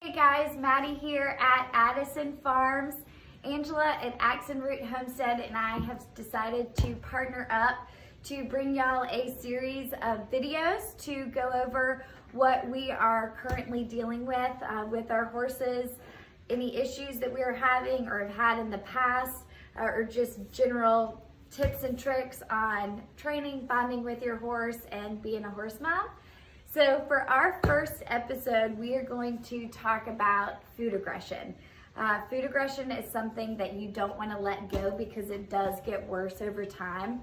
Hey guys, Maddie here at Addison Farms. Angela at Axe Root Homestead and I have decided to partner up to bring y'all a series of videos to go over what we are currently dealing with our horses, any issues that we are having or have had in the past, or just general tips and tricks on training, bonding with your horse, and being a horse mom. So for our first episode, we are going to talk about food aggression. Food aggression is something that you don't want to let go because it does get worse over time.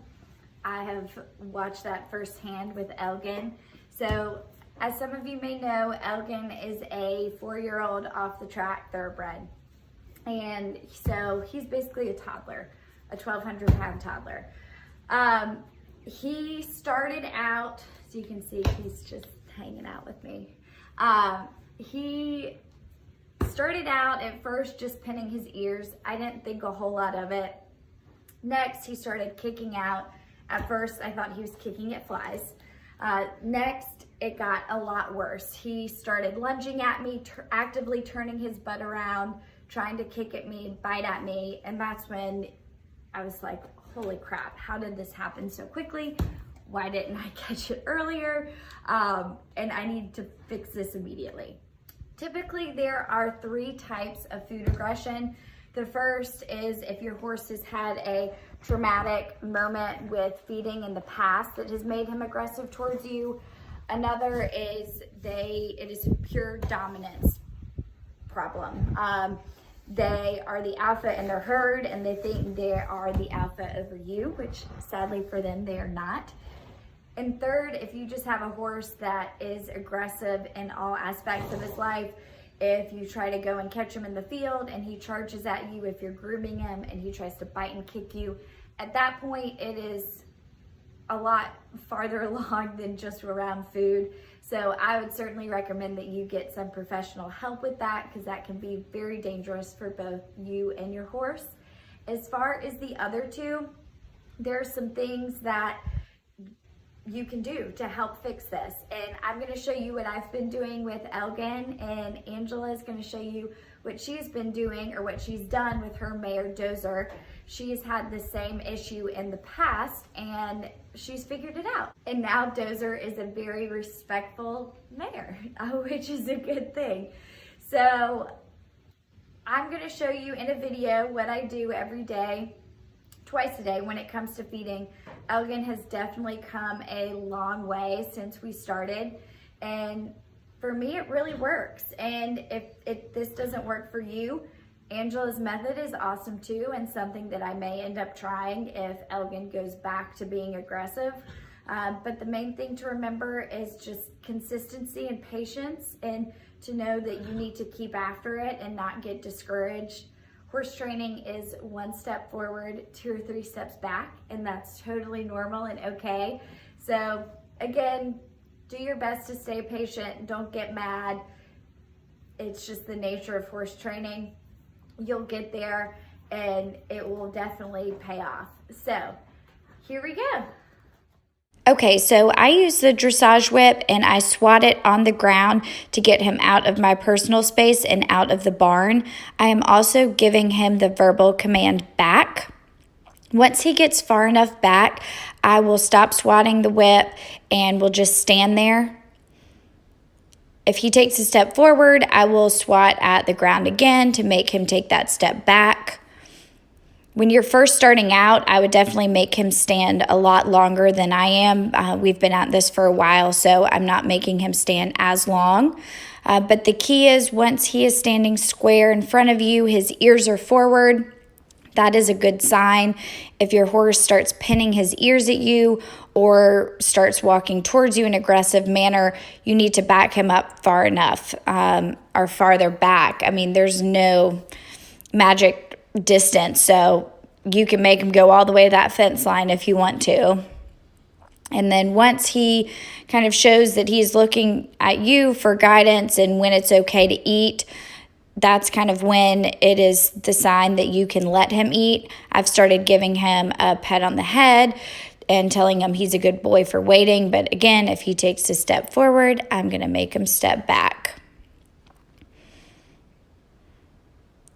I have watched that firsthand with Elgin. So as some of you may know, Elgin is a 4-year-old off the track thoroughbred. And so he's basically a toddler, a 1,200-pound toddler. He started out, so you can see he's just hanging out with me. He started out at first just pinning his ears. I didn't think a whole lot of it. Next, he started kicking out. At first, I thought he was kicking at flies. Next, it got a lot worse. He started lunging at me, actively turning his butt around, trying to kick at me, bite at me, and that's when I was like, holy crap, how did this happen so quickly? Why didn't I catch it earlier? And I need to fix this immediately. Typically, there are 3 types of food aggression. The first is if your horse has had a traumatic moment with feeding in the past that has made him aggressive towards you. Another is it is a pure dominance problem. They are the alpha in their herd and they think they are the alpha over you, which sadly for them, they are not. And third, if you just have a horse that is aggressive in all aspects of his life, if you try to go and catch him in the field and he charges at you, if you're grooming him and he tries to bite and kick you, at that point it is a lot farther along than just around food. So I would certainly recommend that you get some professional help with that because that can be very dangerous for both you and your horse. As far as the other 2, there are some things that you can do to help fix this. And I'm gonna show you what I've been doing with Elgin, and Angela is gonna show you what she's been doing or what she's done with her mare Dozer. She's had the same issue in the past and she's figured it out. And now Dozer is a very respectful mare, which is a good thing. So I'm gonna show you in a video what I do every day, twice a day when it comes to feeding. Elgin has definitely come a long way since we started. And for me, it really works. And if this doesn't work for you, Angela's method is awesome too, and something that I may end up trying if Elgin goes back to being aggressive. But the main thing to remember is just consistency and patience, and to know that you need to keep after it and not get discouraged. Horse training is 1 step forward, 2 or 3 steps back, and that's totally normal and okay. So again, do your best to stay patient. Don't get mad. It's just the nature of horse training. You'll get there and it will definitely pay off. So here we go. Okay, so I use the dressage whip and I swat it on the ground to get him out of my personal space and out of the barn. I am also giving him the verbal command back. Once he gets far enough back, I will stop swatting the whip and we'll just stand there. If he takes a step forward, I will swat at the ground again to make him take that step back. When you're first starting out, I would definitely make him stand a lot longer than I am. We've been at this for a while, so I'm not making him stand as long. But the key is once he is standing square in front of you, his ears are forward. That is a good sign. If your horse starts pinning his ears at you or starts walking towards you in an aggressive manner, you need to back him up far enough or farther back. I mean, there's no magic distance, so you can make him go all the way to that fence line if you want to. And then once he kind of shows that he's looking at you for guidance and when it's okay to eat, that's kind of when it is the sign that you can let him eat. I've started giving him a pet on the head and telling him he's a good boy for waiting. But again, if he takes a step forward, I'm going to make him step back.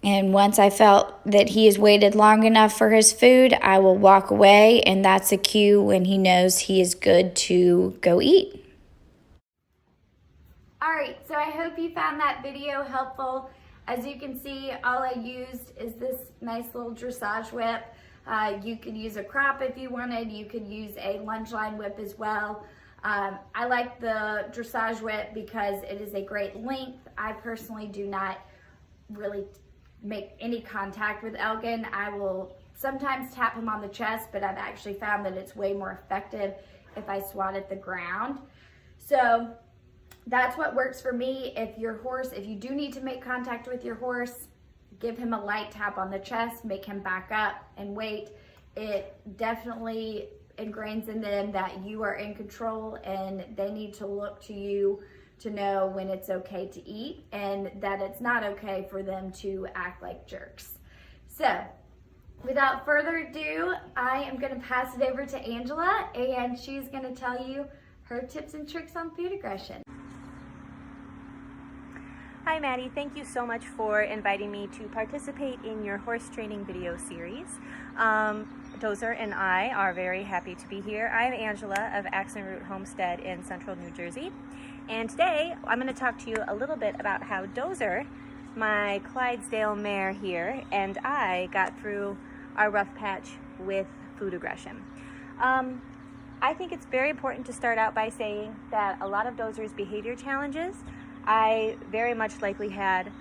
And once I felt that he has waited long enough for his food, I will walk away, and that's a cue when he knows he is good to go eat. All right, so I hope you found that video helpful. As you can see, all I used is this nice little dressage whip. You could use a crop if you wanted. You could use a lunge line whip as well. I like the dressage whip because it is a great length. I personally do not really make any contact with Elgin. I will sometimes tap him on the chest, but I've actually found that it's way more effective if I swat at the ground. So that's what works for me. If you do need to make contact with your horse, give him a light tap on the chest, make him back up and wait. It definitely ingrains in them that you are in control, and they need to look to you to know when it's okay to eat and that it's not okay for them to act like jerks. So without further ado, I am going to pass it over to Angela, and she's going to tell you her tips and tricks on food aggression. Hi Maddie, thank you so much for inviting me to participate in your horse training video series. Dozer and I are very happy to be here. I'm Angela of Axe Root Homestead in central New Jersey, and today I'm going to talk to you a little bit about how Dozer, my Clydesdale mare here, and I got through our rough patch with food aggression. I think it's very important to start out by saying that a lot of Dozer's behavior challenges I very much likely had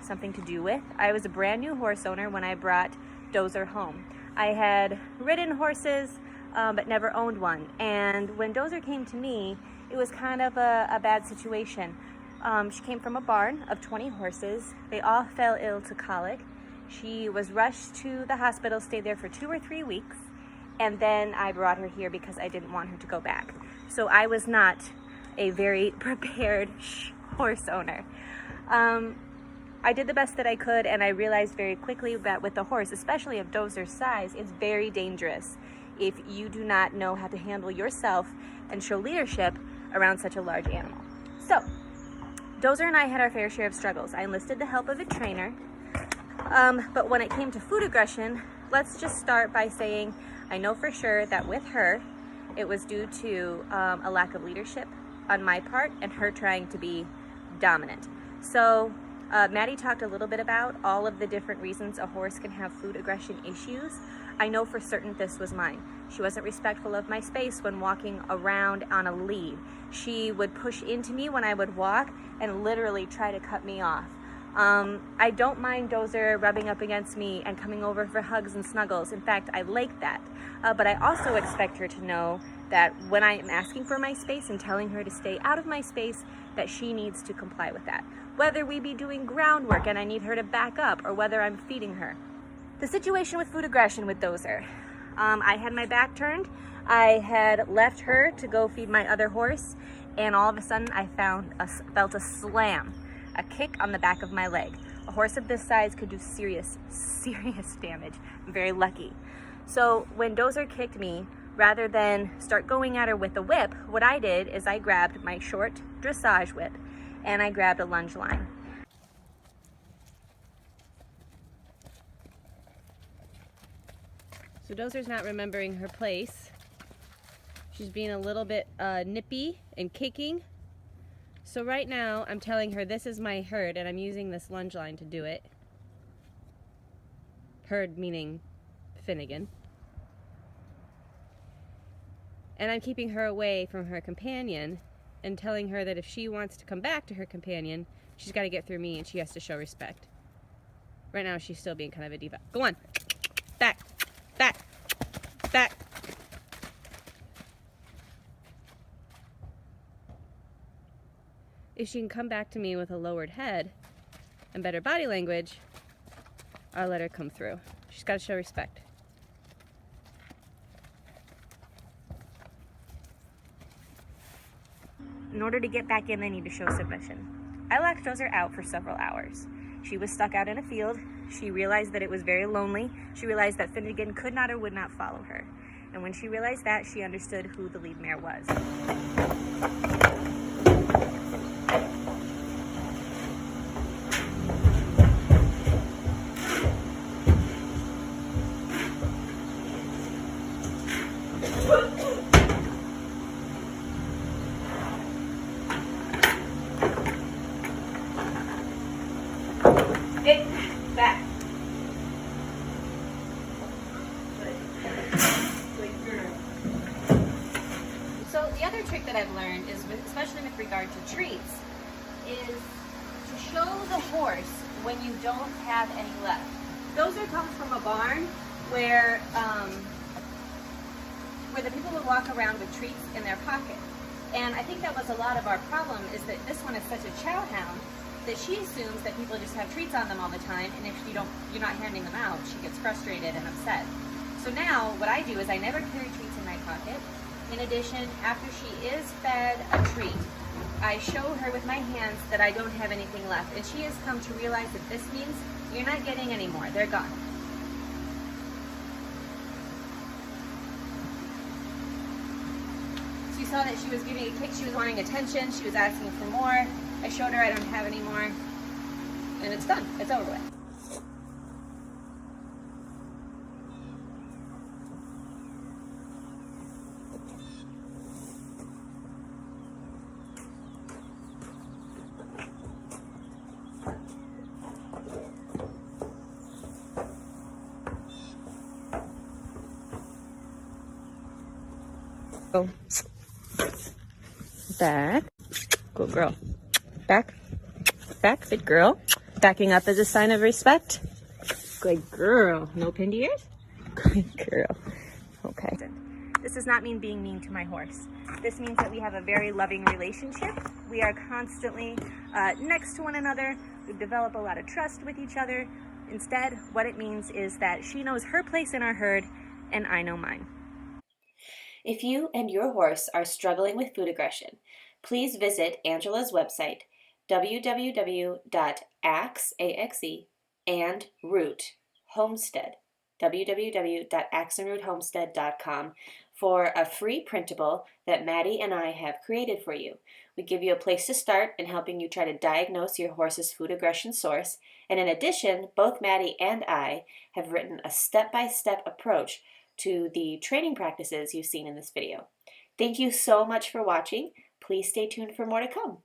something to do with. I was a brand new horse owner when I brought Dozer home. I had ridden horses, but never owned one. And when Dozer came to me, it was kind of a bad situation. She came from a barn of 20 horses. They all fell ill to colic. She was rushed to the hospital, stayed there for 2 or 3 weeks, and then I brought her here because I didn't want her to go back. So I was not a very prepared horse owner. I did the best that I could, and I realized very quickly that with a horse, especially of Dozer's size, it's very dangerous if you do not know how to handle yourself and show leadership around such a large animal. So, Dozer and I had our fair share of struggles. I enlisted the help of a trainer, but when it came to food aggression, let's just start by saying I know for sure that with her, it was due to a lack of leadership on my part and her trying to be dominant. So Maddie talked a little bit about all of the different reasons a horse can have food aggression issues. I know for certain this was mine. She wasn't respectful of my space when walking around on a lead. She would push into me when I would walk and literally try to cut me off. I don't mind Dozer rubbing up against me and coming over for hugs and snuggles. In fact, I like that. But I also expect her to know that when I am asking for my space and telling her to stay out of my space, that she needs to comply with that. Whether we be doing groundwork and I need her to back up, or whether I'm feeding her. The situation with food aggression with Dozer. I had my back turned. I had left her to go feed my other horse, and all of a sudden I felt a slam, a kick on the back of my leg. A horse of this size could do serious damage. I'm very lucky. So when Dozer kicked me, rather than start going at her with a whip, what I did is I grabbed my short dressage whip and I grabbed a lunge line. So Dozer's not remembering her place. She's being a little bit nippy and kicking. So right now I'm telling her this is my herd and I'm using this lunge line to do it. Herd meaning Finnegan. And I'm keeping her away from her companion and telling her that if she wants to come back to her companion, she's got to get through me and she has to show respect. Right now she's still being kind of a diva. Go on. Back. Back. Back. If she can come back to me with a lowered head and better body language, I'll let her come through. She's got to show respect. In order to get back in, they need to show submission. I locked Dozer out for several hours. She was stuck out in a field. She realized that it was very lonely. She realized that Finnegan could not or would not follow her. And when she realized that, she understood who the lead mare was. Get back. So the other trick that I've learned is, especially with regard to treats, is to show the horse when you don't have any left. Dozer comes from a barn where the people would walk around with treats in their pocket. And I think that was a lot of our problem, is that this one is such a chow hound that she assumes that people just have treats on them all the time, and if you're not handing them out, she gets frustrated and upset. So now what I do is I never carry treats in my pocket. In addition, after she is fed a treat, I show her with my hands that I don't have anything left, and she has come to realize that this means you're not getting any more, they're gone. So you saw that she was giving a kick, she was wanting attention, she was asking for more. I showed her I don't have any more, and it's done, it's over with. Go back. Good girl. Back. Back. Good girl. Backing up is a sign of respect. Good girl. No pinned ears? Good girl. Okay. This does not mean being mean to my horse. This means that we have a very loving relationship. We are constantly next to one another. We develop a lot of trust with each other. Instead, what it means is that she knows her place in our herd and I know mine. If you and your horse are struggling with food aggression, please visit Angela's website, www.axe, and Root Homestead, www.axeandroothomestead.com, for a free printable that Maddie and I have created for you. We give you a place to start in helping you try to diagnose your horse's food aggression source, and in addition, both Maddie and I have written a step-by-step approach to the training practices you've seen in this video. Thank you so much for watching. Please stay tuned for more to come.